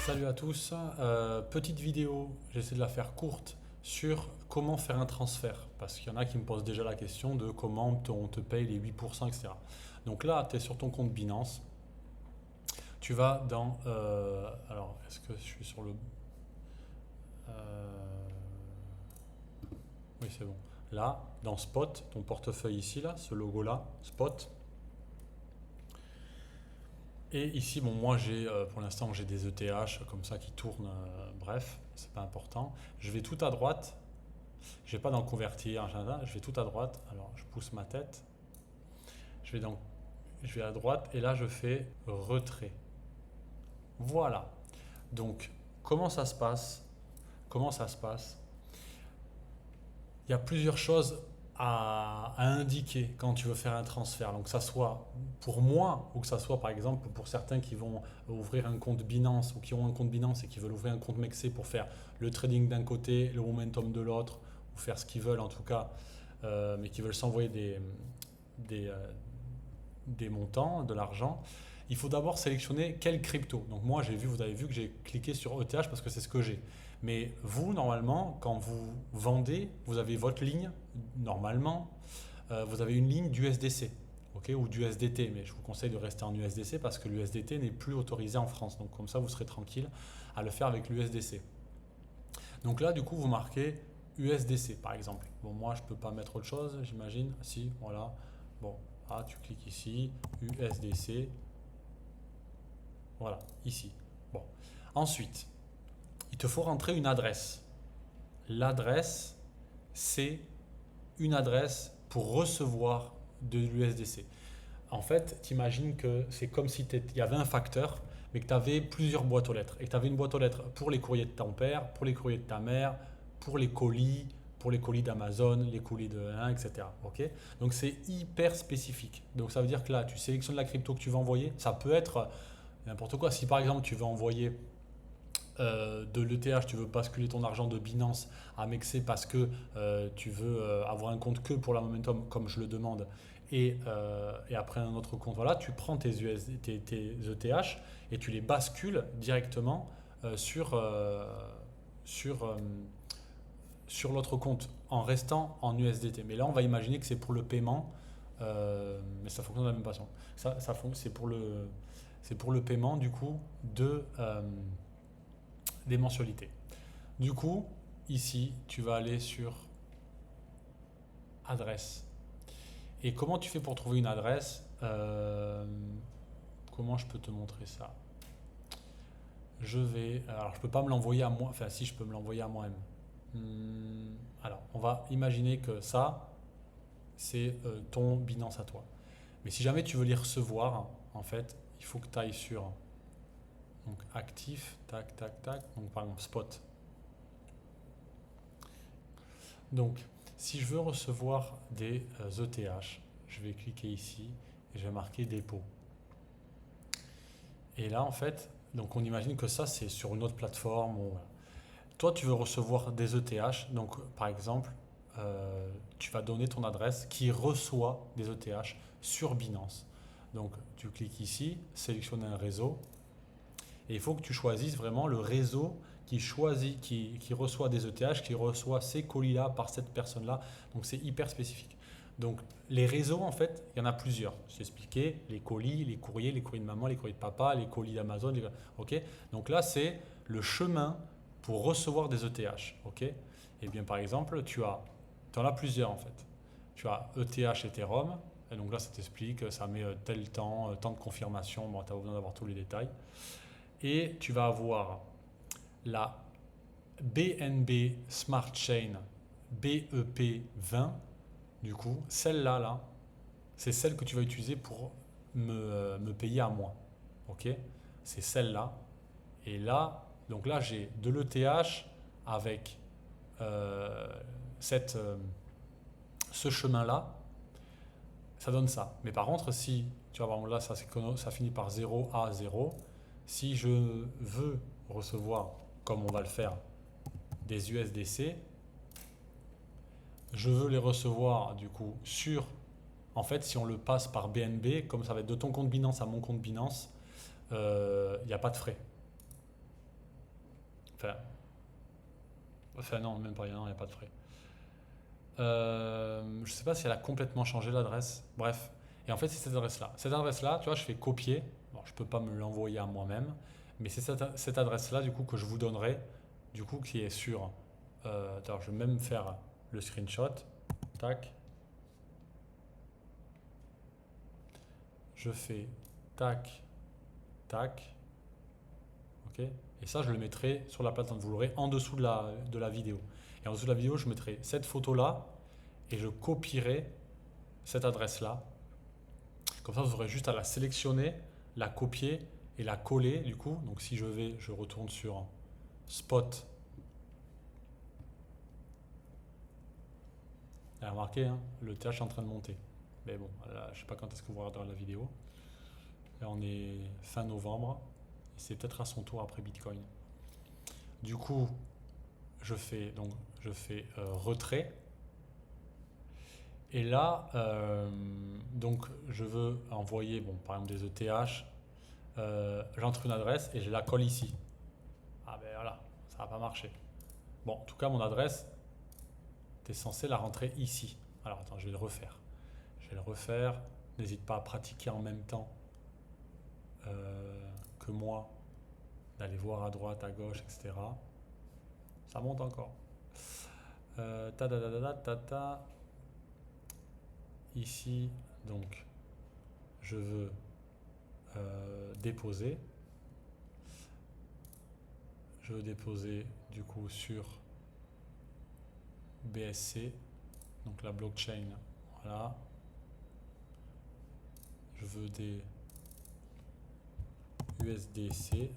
Salut à tous, petite vidéo, j'essaie de la faire courte sur comment faire un transfert parce qu'il y en a qui me posent déjà la question de comment on te paye les 8%, etc. Donc là, tu es sur ton compte Binance, tu vas dans... alors, est-ce que je suis sur le... oui, c'est bon. Là, dans Spot, ton portefeuille ici, là, ce logo-là, Spot. Et ici, bon, moi, pour l'instant, j'ai des ETH comme ça qui tournent. Bref, c'est pas important. Je vais tout à droite. Je vais pas dans convertir, je vais tout à droite. Alors, je pousse ma tête. Je vais à droite et là, je fais retrait. Voilà. Donc, comment ça se passe? Comment ça se passe? Il y a plusieurs choses à indiquer quand tu veux faire un transfert. Donc, que ça soit pour moi ou que ça soit par exemple pour certains qui vont ouvrir un compte Binance ou qui ont un compte Binance et qui veulent ouvrir un compte Mexc pour faire le trading d'un côté, le momentum de l'autre, ou faire ce qu'ils veulent en tout cas, mais qui veulent s'envoyer des, euh, des montants, de l'argent. Il faut d'abord sélectionner quelle crypto. Donc moi, vous avez vu que j'ai cliqué sur ETH parce que c'est ce que j'ai. Mais vous, normalement, quand vous vendez, vous avez votre ligne, normalement, vous avez une ligne d'USDC, ok, ou d'USDT. Mais je vous conseille de rester en USDC parce que l'USDT n'est plus autorisé en France. Donc comme ça, vous serez tranquille à le faire avec l'USDC. Donc là, du coup, vous marquez USDC, par exemple. Bon, moi, je ne peux pas mettre autre chose, j'imagine. Si, voilà. Bon, ah, tu cliques ici, USDC. Voilà, ici. Bon. Ensuite, il te faut rentrer une adresse. L'adresse, c'est une adresse pour recevoir de l'USDC. En fait, t'imagines que c'est comme si il y avait un facteur, mais que tu avais plusieurs boîtes aux lettres. Et que tu avais une boîte aux lettres pour les courriers de ton père, pour les courriers de ta mère, pour les colis d'Amazon, les colis de 1, etc. Ok. Donc c'est hyper spécifique. Donc ça veut dire que là, tu sélectionnes la crypto que tu vas envoyer. Ça peut être n'importe quoi. Si par exemple tu veux envoyer de l'ETH, tu veux basculer ton argent de Binance à Mexc parce que tu veux avoir un compte que pour la momentum comme je le demande et après un autre compte, voilà, tu prends tes ETH et tu les bascules directement sur sur l'autre compte en restant en USDT. Mais là, on va imaginer que c'est pour le paiement, mais ça fonctionne de la même façon. C'est pour le paiement du coup des mensualités. Du coup, ici, tu vas aller sur adresse. Et comment tu fais pour trouver une adresse? Comment je peux te montrer ça? Alors, je peux pas me l'envoyer à moi. Enfin, si, je peux me l'envoyer à moi-même. Alors, on va imaginer que ça, c'est ton Binance à toi. Mais si jamais tu veux les recevoir, en fait, il faut que tu ailles sur donc actif, tac, tac, tac. Donc, par exemple, spot. Donc, si je veux recevoir des ETH, je vais cliquer ici et je vais marquer dépôt. Et là, en fait, donc on imagine que ça, c'est sur une autre plateforme. Voilà. Toi, tu veux recevoir des ETH. Donc, par exemple, tu vas donner ton adresse qui reçoit des ETH sur Binance. Donc, tu cliques ici, sélectionne un réseau. Et il faut que tu choisisses vraiment le réseau qui reçoit des ETH, qui reçoit ces colis-là par cette personne-là. Donc, c'est hyper spécifique. Donc, les réseaux, en fait, il y en a plusieurs. Je t'ai expliqué les colis, les courriers de maman, les courriers de papa, les colis d'Amazon. Ok. Donc là, c'est le chemin pour recevoir des ETH. Ok. Et bien, par exemple, tu en as plusieurs, en fait. Tu as ETH Ethereum. Et donc là, ça t'explique, ça met tel temps, temps de confirmation. Bon, tu as besoin d'avoir tous les détails. Et tu vas avoir la BNB Smart Chain BEP20. Du coup, celle-là, là, c'est celle que tu vas utiliser pour me payer à moi. Ok. C'est celle-là. Et là, donc là, j'ai de l'ETH avec ce chemin-là. Ça donne ça. Mais par contre, si, tu vas voir, là, ça finit par 0 à 0. Si je veux recevoir, comme on va le faire, des USDC, je veux les recevoir du coup en fait, si on le passe par BNB, comme ça va être de ton compte Binance à mon compte Binance, il n'y a pas de frais. Enfin non, même pas, il n'y a pas de frais. Je ne sais pas si elle a complètement changé l'adresse. Bref. Et en fait, c'est cette adresse-là. Cette adresse-là, tu vois, je fais copier. Bon, je ne peux pas me l'envoyer à moi-même. Mais c'est cette adresse-là, du coup, que je vous donnerai. Du coup, qui est sur... alors, je vais même faire le screenshot. Tac. Je fais tac, tac. Ok. Et ça, je le mettrai sur la plateforme. Vous l'aurez en dessous de la vidéo. Et en dessous de la vidéo, je mettrai cette photo-là et je copierai cette adresse-là. Comme ça, vous aurez juste à la sélectionner, la copier et la coller du coup. Donc si je retourne sur Spot. Vous avez remarqué, hein, le TH est en train de monter. Mais bon, là, je ne sais pas quand est-ce que vous regarderez la vidéo. Là, on est fin novembre. C'est peut-être à son tour après Bitcoin. Du coup, je fais retrait. Et là, donc je veux envoyer, bon, par exemple des ETH. J'entre une adresse et je la colle ici. Ah ben voilà, ça va pas marcher. Bon, en tout cas, mon adresse, tu es censé la rentrer ici. Alors attends, je vais le refaire. Je vais le refaire. N'hésite pas à pratiquer en même temps que moi, d'aller voir à droite, à gauche, etc. Ça monte encore. Ta. Ici, donc, je veux déposer. Je veux déposer du coup sur BSC, donc la blockchain. Voilà. Je veux des USDC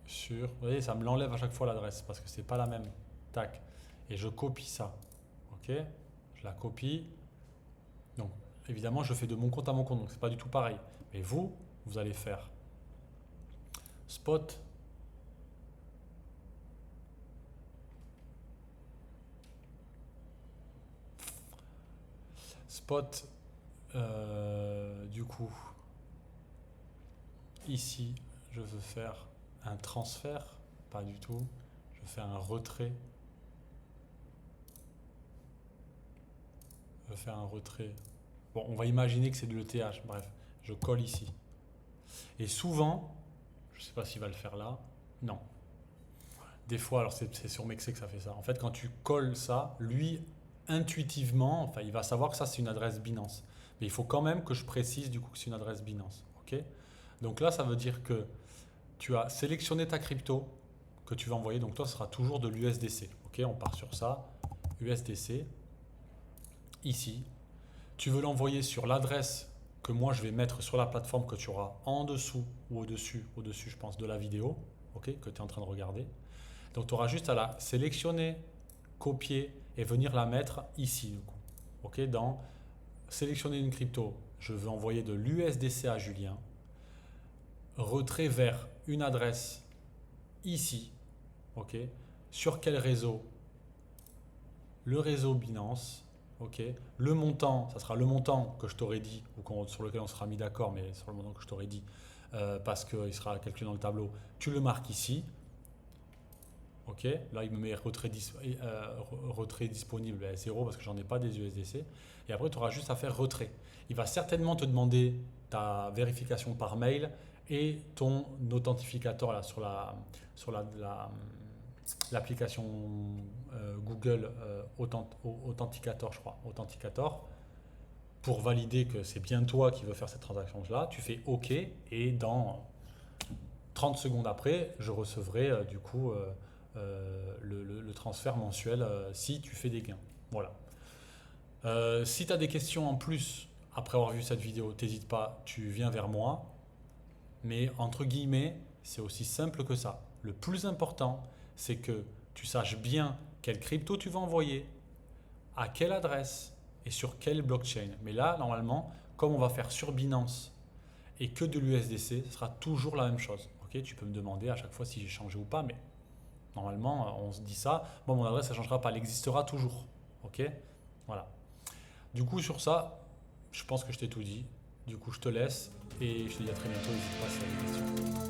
sur. Vous voyez, ça me l'enlève à chaque fois l'adresse parce que c'est pas la même. Tac. Et je copie ça. Ok. Je la copie. Donc, évidemment, je fais de mon compte à mon compte, donc c'est pas du tout pareil. Mais vous allez faire Spot. Spot, du coup, ici, je veux faire un transfert, pas du tout. Je fais un retrait. Je vais faire un retrait. Bon, on va imaginer que c'est de l'ETH. Bref, je colle ici. Et souvent, je ne sais pas s'il va le faire là. Non. Des fois, alors c'est sur Mexé que ça fait ça. En fait, quand tu colles ça, lui, intuitivement, enfin, il va savoir que ça, c'est une adresse Binance. Mais il faut quand même que je précise du coup que c'est une adresse Binance. Ok. Donc là, ça veut dire que tu as sélectionné ta crypto que tu vas envoyer. Donc toi, ce sera toujours de l'USDC. Ok, on part sur ça. USDC. Ici. Tu veux l'envoyer sur l'adresse que moi je vais mettre sur la plateforme que tu auras en dessous ou au-dessus, je pense, de la vidéo, ok, que tu es en train de regarder. Donc tu auras juste à la sélectionner, copier et venir la mettre ici. Du coup. Ok, dans sélectionner une crypto, je veux envoyer de l'USDC à Julien, retrait vers une adresse ici, ok, sur quel réseau? Le réseau Binance. Ok. Le montant, ça sera le montant que je t'aurais dit, ou sur lequel on sera mis d'accord, mais sur le montant que je t'aurais dit, parce qu'il sera calculé dans le tableau. Tu le marques ici. Ok. Là, il me met retrait disponible à 0 parce que j'en ai pas des USDC. Et après, tu auras juste à faire retrait. Il va certainement te demander ta vérification par mail et ton authentificateur là, sur l'application Google Authenticator, je crois, Authenticator, pour valider que c'est bien toi qui veux faire cette transaction-là. Tu fais OK et dans 30 secondes après, je recevrai du coup le transfert mensuel si tu fais des gains. Voilà. Si tu as des questions en plus après avoir vu cette vidéo, n'hésite pas, tu viens vers moi. Mais entre guillemets, c'est aussi simple que ça. Le plus important, c'est que tu saches bien quelle crypto tu vas envoyer, à quelle adresse et sur quelle blockchain. Mais là, normalement, comme on va faire sur Binance et que de l'USDC, ce sera toujours la même chose. Ok, tu peux me demander à chaque fois si j'ai changé ou pas, mais normalement, on se dit ça. Bon, mon adresse, ça ne changera pas, elle existera toujours. Ok. Voilà. Du coup, sur ça, je pense que je t'ai tout dit. Du coup, je te laisse et je te dis à très bientôt. N'hésite pas si tu as des questions.